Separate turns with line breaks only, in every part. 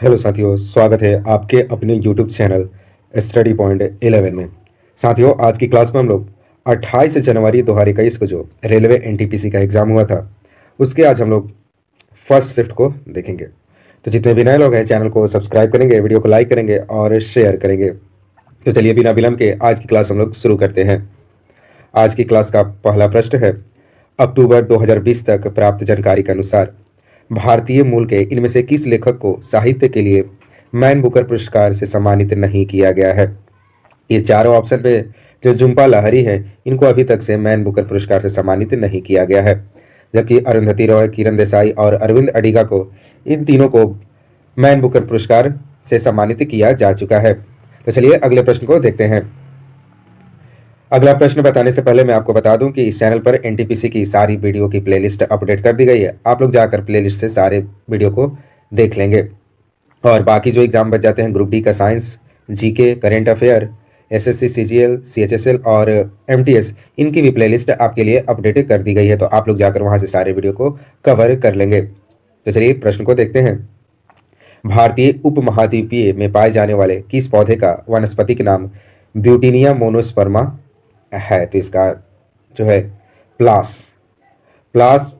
Hello साथियों, स्वागत है आपके अपने यूट्यूब चैनल स्टडी पॉइंट 11 में। साथियों, आज की क्लास में हम लोग 28 जनवरी 2021 को जो रेलवे एनटीपीसी का एग्ज़ाम हुआ था, उसके आज हम लोग फर्स्ट शिफ्ट को देखेंगे। तो जितने भी नए लोग हैं, चैनल को सब्सक्राइब करेंगे, वीडियो को लाइक करेंगे और शेयर करेंगे। तो चलिए बिना विलंब के आज की क्लास हम लोग शुरू करते हैं। आज की क्लास का पहला प्रश्न है, अक्टूबर 2020 तक प्राप्त जानकारी के अनुसार भारतीय मूल के इनमें से किस लेखक को साहित्य के लिए मैन बुकर पुरस्कार से सम्मानित नहीं किया गया है? ये चारों ऑप्शन पे जो झुम्पा लाहिरी है, इनको अभी तक से मैन बुकर पुरस्कार से सम्मानित नहीं किया गया है, जबकि अरुंधति रॉय, किरण देसाई और अरविंद अडिगा को, इन तीनों को मैन बुकर पुरस्कार से सम्मानित किया जा चुका है। तो चलिए अगले प्रश्न को देखते हैं। अगला प्रश्न बताने से पहले मैं आपको बता दूं कि इस चैनल पर एनटीपीसी की सारी वीडियो की प्लेलिस्ट अपडेट कर दी गई है। आप लोग जाकर प्लेलिस्ट से सारे वीडियो को देख लेंगे। और बाकी जो एग्जाम बच जाते हैं, ग्रुप डी का science, GK, current affair, SSC, CGL, CHSL और एमटीएस, इनकी भी प्लेलिस्ट आपके लिए अपडेट कर दी गई है। तो आप लोग जाकर वहां से सारे वीडियो को कवर कर लेंगे। तो चलिए प्रश्न को देखते हैं। भारतीय उपमहाद्वीपीय में पाए जाने वाले किस पौधे का वनस्पतिक नाम ब्यूटीनिया मोनोस्पर्मा है? तो इसका जो है प्लास प्लास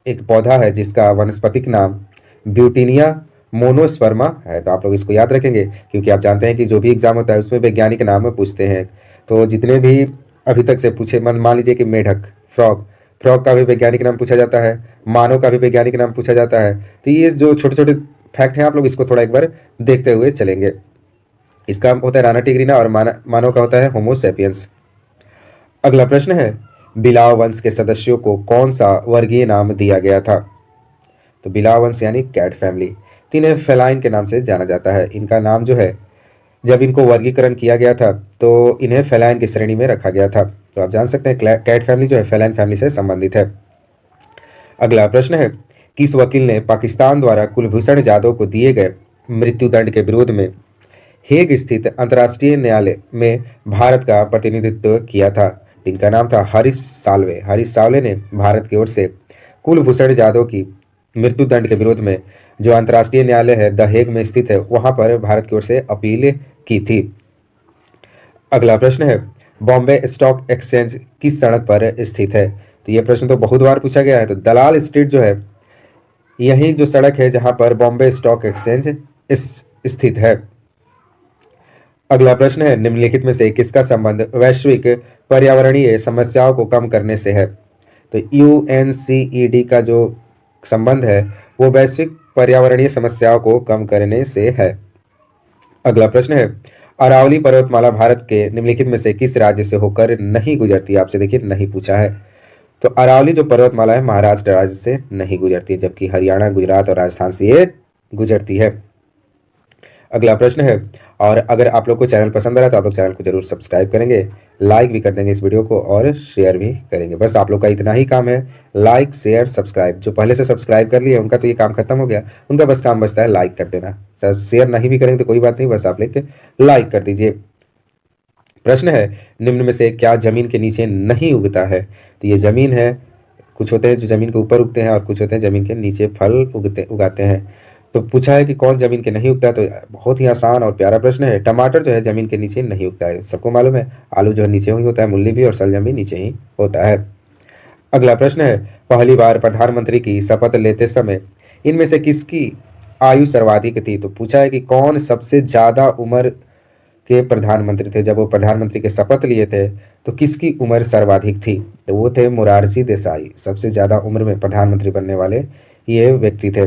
एक पौधा है जिसका वनस्पतिक नाम ब्यूटीनिया मोनोस्पर्मा है। तो आप लोग इसको याद रखेंगे, क्योंकि आप जानते हैं कि जो भी एग्जाम होता है उसमें वैज्ञानिक नाम पूछते हैं। तो जितने भी अभी तक से पूछे, मान लीजिए कि मेढक, फ्रॉग, फ्रॉग का भी वैज्ञानिक नाम पूछा जाता है, मानव का भी वैज्ञानिक नाम पूछा जाता है। तो ये जो छोटे छोटे फैक्ट हैं, आप लोग इसको थोड़ा एक बार देखते हुए चलेंगे। इसका होता है राना टिग्रीना और मानव का होता है होमो सेपियंस। अगला प्रश्न है, बिलाव वंश के सदस्यों को कौन सा वर्गीय नाम दिया गया था? तो बिलाव वंश यानी कैट फैमिली, तो इन्हें फेलाइन के नाम से जाना जाता है। इनका नाम जो है, जब इनको वर्गीकरण किया गया था तो इन्हें फेलाइन की श्रेणी में रखा गया था। तो आप जान सकते हैं कैट फैमिली जो है फेलाइन फैमिली से संबंधित है। अगला प्रश्न है, किस वकील ने पाकिस्तान द्वारा कुलभूषण जाधव को दिए गए मृत्युदंड के विरोध में हेग स्थित अंतर्राष्ट्रीय न्यायालय में भारत का प्रतिनिधित्व किया था? इनका नाम था हरीश साल्वे। हरीश साल्वे ने भारत की ओर से कुलभूषण जाधव की मृत्युदंड के विरोध में, जो अंतर्राष्ट्रीय न्यायालय है द हेग में स्थित है, वहां पर भारत की ओर से अपील की थी। अगला प्रश्न है, बॉम्बे स्टॉक एक्सचेंज किस सड़क पर स्थित है? तो यह प्रश्न तो बहुत बार पूछा गया है। तो दलाल स्ट्रीट जो है, यही जो सड़क है जहां पर बॉम्बे स्टॉक एक्सचेंज स्थित है। अगला प्रश्न है, निम्नलिखित में से किसका संबंध वैश्विक पर्यावरणीय समस्याओं को कम करने से है? तो यूएनसीईडी का जो संबंध है वो वैश्विक पर्यावरणीय समस्याओं को कम करने से है। अगला प्रश्न है, अरावली पर्वतमाला भारत के निम्नलिखित में से किस राज्य से होकर नहीं गुजरती? आपसे देखिए नहीं पूछा है। तो अरावली जो पर्वतमाला है महाराष्ट्र राज्य से नहीं गुजरती है, जबकि हरियाणा, गुजरात और राजस्थान से ये गुजरती है। अगला प्रश्न है, और अगर आप लोग को चैनल पसंद आ रहा है तो आप लोग चैनल को जरूर सब्सक्राइब करेंगे, लाइक भी कर देंगे इस वीडियो को और शेयर भी करेंगे। बस आप लोग का इतना ही काम है, लाइक, शेयर, सब्सक्राइब। जो पहले से सब्सक्राइब कर लिए उनका तो ये काम खत्म हो गया, उनका बस काम बचता है लाइक कर देना। शेयर नहीं भी करेंगे तो कोई बात नहीं, बस आप लेके लाइक कर दीजिए। प्रश्न है, निम्न में से क्या जमीन के नीचे नहीं उगता है? तो ये जमीन है, कुछ होते हैं जो जमीन के ऊपर उगते हैं और कुछ होते हैं जमीन के नीचे फल उगाते हैं। तो पूछा है कि कौन जमीन के नहीं उगता है, तो बहुत ही आसान और प्यारा प्रश्न है। टमाटर जो है जमीन के नीचे नहीं उगता है, सबको मालूम है। आलू जो है नीचे ही होता है, मूली भी, और शलजम भी नीचे ही होता है। अगला प्रश्न है, पहली बार प्रधानमंत्री की शपथ लेते समय इनमें से किसकी आयु सर्वाधिक थी? तो पूछा है कि कौन सबसे ज्यादा उम्र के प्रधानमंत्री थे। जब वो प्रधानमंत्री के शपथ लिए थे तो किसकी उम्र सर्वाधिक थी? तो वो थे मोरारजी देसाई। सबसे ज्यादा उम्र में प्रधानमंत्री बनने वाले ये व्यक्ति थे।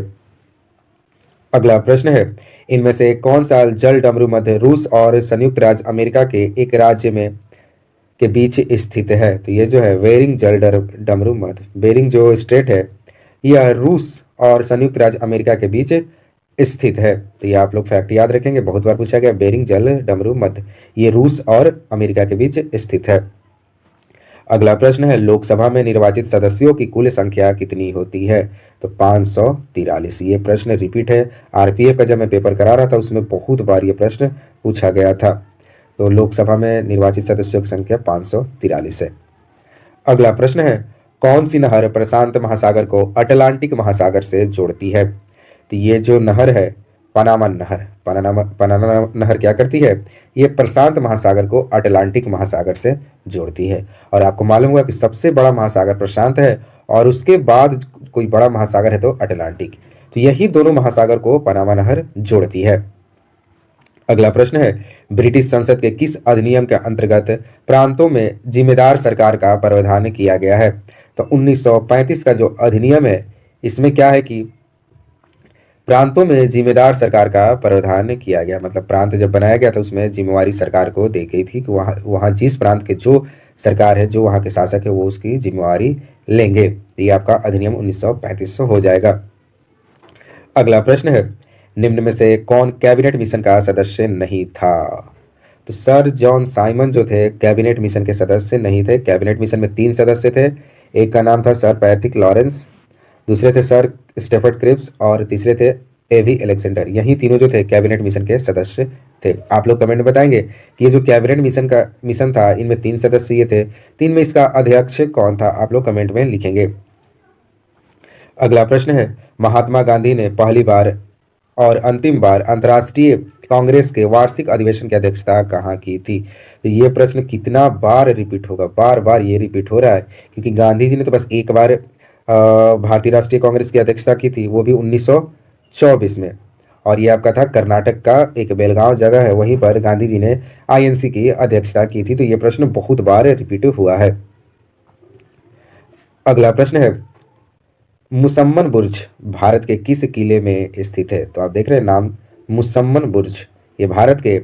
अगला प्रश्न है, इनमें से कौन सा जल डमरू मध्य रूस और संयुक्त राज्य अमेरिका के एक राज्य में के बीच स्थित है? तो ये जो है बेरिंग जल डमरू मध्य, बेरिंग जो स्ट्रेट है, यह रूस और संयुक्त राज्य अमेरिका के बीच स्थित है। तो ये आप लोग फैक्ट याद रखेंगे, बहुत बार पूछा गया। बेरिंग जल डमरू मध्य, ये रूस और अमेरिका के बीच स्थित है। अगला प्रश्न है, लोकसभा में निर्वाचित सदस्यों की कुल संख्या कितनी होती है? तो 543। ये प्रश्न रिपीट है। आरपीएफ का जब मैं पेपर करा रहा था उसमें बहुत बार ये प्रश्न पूछा गया था। तो लोकसभा में निर्वाचित सदस्यों की संख्या 543 है। अगला प्रश्न है, कौन सी नहर प्रशांत महासागर को अटलांटिक महासागर से जोड़ती है? तो ये जो नहर है पनामा नहर। पनामा नहर क्या करती है? ये प्रशांत महासागर को अटलांटिक महासागर से जोड़ती है। और आपको मालूम होगा कि सबसे बड़ा महासागर प्रशांत है और उसके बाद कोई बड़ा महासागर है तो अटलांटिक। तो यही दोनों महासागर को पनामा नहर जोड़ती है। अगला प्रश्न है, ब्रिटिश संसद के किस अधिनियम के अंतर्गत प्रांतों में जिम्मेदार सरकार का प्रावधान किया गया है? तो 1935 का जो अधिनियम है इसमें क्या है कि प्रांतों में जिम्मेदार सरकार का प्रावधान किया गया। मतलब प्रांत जब बनाया गया था उसमें जिम्मेवारी सरकार को दी गई थी कि वहाँ वहाँ जिस प्रांत के जो सरकार है, जो वहाँ के शासक है, वो उसकी जिम्मेवारी लेंगे। ये आपका अधिनियम 1935 हो जाएगा। अगला प्रश्न है, निम्न में से कौन कैबिनेट मिशन का सदस्य नहीं था? तो सर जॉन साइमन जो थे कैबिनेट मिशन के सदस्य नहीं थे। कैबिनेट मिशन में 3 सदस्य थे। एक का नाम था सर पैट्रिक लॉरेंस, दूसरे थे सर स्टेफर्ड क्रिप्स और तीसरे थे एवी अलेक्जेंडर। यही तीनों जो थे कैबिनेट मिशन के सदस्य थे। आप लोग कमेंट में बताएंगे कि ये जो कैबिनेट मिशन था इनमें 3 सदस्य ये थे, 3 में इसका अध्यक्ष कौन था? आप लोग कमेंट में लिखेंगे। अगला प्रश्न है, महात्मा गांधी ने पहली बार और अंतिम बार अंतर्राष्ट्रीय कांग्रेस के वार्षिक अधिवेशन की अध्यक्षता कहाँ की थी? तो ये प्रश्न कितना बार रिपीट होगा, बार बार ये रिपीट हो रहा है क्योंकि गांधी जी ने तो बस एक बार भारतीय राष्ट्रीय कांग्रेस की अध्यक्षता की थी, वो भी 1924 में। और ये आपका था कर्नाटक का एक बेलगांव जगह है, वहीं पर गांधी जी ने आईएनसी की अध्यक्षता की थी। तो ये प्रश्न बहुत बार रिपीट हुआ है। अगला प्रश्न है, मुसम्मन बुर्ज भारत के किस किले में स्थित है? तो आप देख रहे हैं नाम मुसम्मन बुर्ज, ये भारत के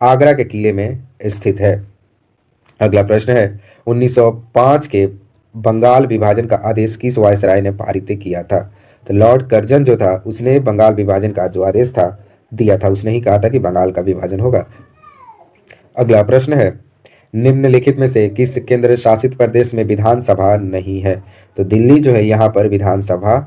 आगरा के किले में स्थित है। अगला प्रश्न है, 1905 के बंगाल विभाजन का आदेश किस वायसराय ने पारित किया था? तो लॉर्ड कर्जन जो था उसने बंगाल विभाजन का जो आदेश था दिया था, उसने ही कहा था कि बंगाल का विभाजन होगा। अगला प्रश्न है, निम्नलिखित में से किस केंद्र शासित प्रदेश में विधानसभा नहीं है? तो दिल्ली जो है यहाँ पर विधानसभा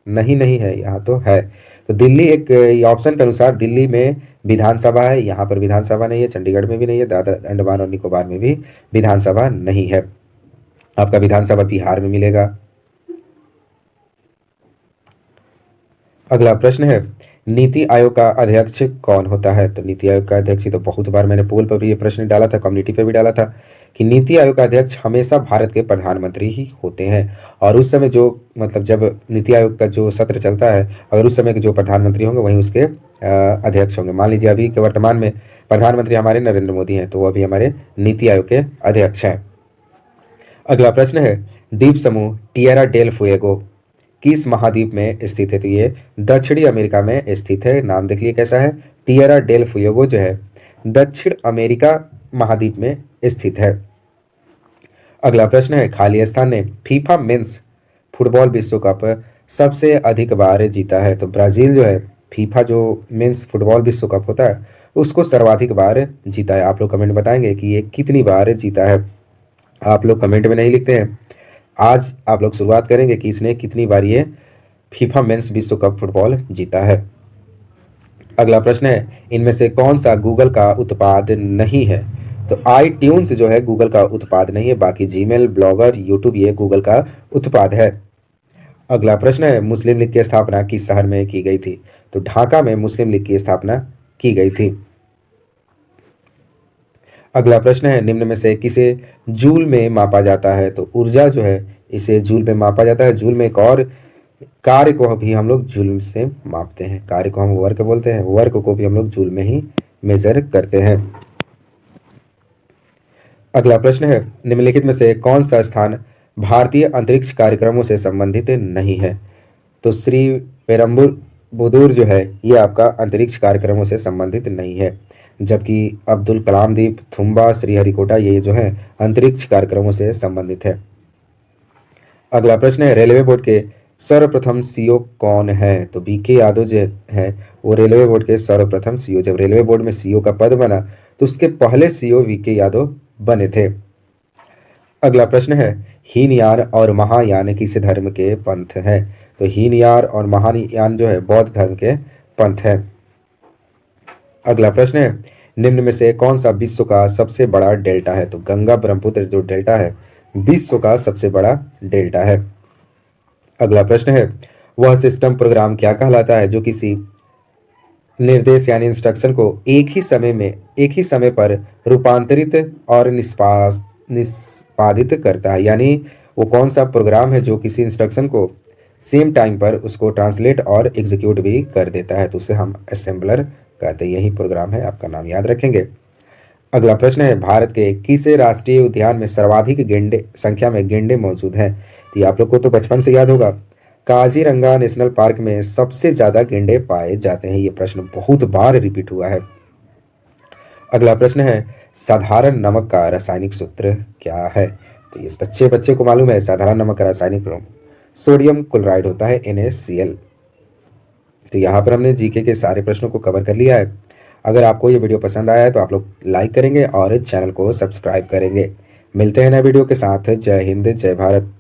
नहीं है, यहाँ तो है। तो दिल्ली एक ऑप्शन के अनुसार दिल्ली में विधानसभा है, यहाँ पर विधानसभा नहीं है। चंडीगढ़ में भी नहीं है, दादरा अंडमान और निकोबार में भी विधानसभा नहीं है। आपका विधानसभा बिहार में मिलेगा। अगला प्रश्न है, नीति आयोग का अध्यक्ष कौन होता है? तो नीति आयोग का अध्यक्ष, तो बहुत बार मैंने पोल पर भी ये प्रश्न डाला था, कम्युनिटी पे भी डाला था कि नीति आयोग का अध्यक्ष हमेशा भारत के प्रधानमंत्री ही होते हैं। और उस समय जो मतलब जब नीति आयोग का जो सत्र चलता है, अगर उस समय के जो प्रधानमंत्री होंगे वहीं उसके अध्यक्ष होंगे। मान लीजिए अभी के वर्तमान में प्रधानमंत्री हमारे नरेंद्र मोदी हैं, तो वो अभी हमारे नीति आयोग के अध्यक्ष हैं। अगला प्रश्न है, द्वीप समूह टिएरा डेल फुएगो किस महाद्वीप में स्थित है? तो ये दक्षिणी अमेरिका में स्थित है। नाम देख लिए कैसा है, टिएरा डेल फुएगो जो है दक्षिण अमेरिका महाद्वीप में स्थित है। अगला प्रश्न है, खाली स्थान ने फीफा मेंस फुटबॉल विश्व कप सबसे अधिक बार जीता है? तो ब्राजील जो है फीफा जो मेंस फुटबॉल विश्व कप होता है उसको सर्वाधिक बार जीता है। आप लोग कमेंट बताएंगे कि ये कितनी बार जीता है? आप लोग कमेंट में नहीं लिखते हैं। आज आप लोग शुरुआत करेंगे कि इसने कितनी बार ये फीफा मेंस विश्व कप फुटबॉल जीता है। अगला प्रश्न है, इनमें से कौन सा गूगल का उत्पाद नहीं है? तो iTunes जो है गूगल का उत्पाद नहीं है, बाकी जीमेल, ब्लॉगर, यूट्यूब ये गूगल का उत्पाद है। अगला प्रश्न है, मुस्लिम लीग की स्थापना किस शहर में की गई थी? तो ढाका में मुस्लिम लीग की स्थापना की गई थी। अगला प्रश्न है, निम्न में से किसे जूल में मापा जाता है? तो ऊर्जा जो है इसे जूल में मापा जाता है। जूल में एक और कार्य को भी हम लोग जूल से मापते हैं, कार्य को हम वर्क बोलते हैं, वर्क को भी हम लोग जूल में ही मेजर करते हैं। अगला प्रश्न है, निम्नलिखित में से कौन सा स्थान भारतीय अंतरिक्ष कार्यक्रमों से संबंधित नहीं है? तो श्री पेरम्बुदूर जो है ये आपका अंतरिक्ष कार्यक्रमों से संबंधित नहीं है, जबकि अब्दुल कलाम द्वीप, थुम्बा, श्रीहरिकोटा ये जो है अंतरिक्ष कार्यक्रमों से संबंधित है। अगला प्रश्न है, रेलवे बोर्ड के सर्वप्रथम सीईओ कौन है? तो बीके यादव जो है वो रेलवे बोर्ड के सर्वप्रथम सीईओ। जब रेलवे बोर्ड में सीईओ का पद बना तो उसके पहले सीईओ वीके यादव बने थे। अगला प्रश्न है, हीनयान और महायान किस धर्म के पंथ हैं? तो हीनयान और महायान जो है बौद्ध धर्म के पंथ है। अगला प्रश्न है, निम्न में से कौन सा विश्व का सबसे बड़ा डेल्टा है? तो गंगा ब्रह्मपुत्र जो डेल्टा है विश्व का सबसे बड़ा डेल्टा है। अगला प्रश्न है, वह सिस्टम प्रोग्राम क्या कहलाता है जो किसी निर्देश यानी इंस्ट्रक्शन को एक ही समय पर रूपांतरित और निष्पादित करता है। यानी वो कौन सा प्रोग्राम है जो किसी इंस्ट्रक्शन को सेम टाइम पर उसको ट्रांसलेट और एग्जीक्यूट भी कर देता है, तो उसे हम असेंबलर कहते हैं। यही प्रोग्राम है, आपका नाम याद रखेंगे। अगला प्रश्न है, भारत के किस राष्ट्रीय उद्यान में सर्वाधिक गेंडे संख्या में गेंडे मौजूद हैं? तो ये आप लोग को तो बचपन से याद होगा। काजीरंगा नेशनल पार्क में सबसे ज्यादा गेंडे पाए जाते हैं। ये प्रश्न बहुत बार रिपीट हुआ है। अगला प्रश्न है, साधारण नमक का रासायनिक सूत्र क्या है? तो ये बच्चे बच्चे को मालूम है, साधारण नमक का रासायनिक रूप सोडियम क्लोराइड होता है, NaCl। तो यहाँ पर हमने जीके के सारे प्रश्नों को कवर कर लिया है। अगर आपको ये वीडियो पसंद आया है तो आप लोग लाइक करेंगे और चैनल को सब्सक्राइब करेंगे। मिलते हैं नए वीडियो के साथ। जय हिंद, जय भारत।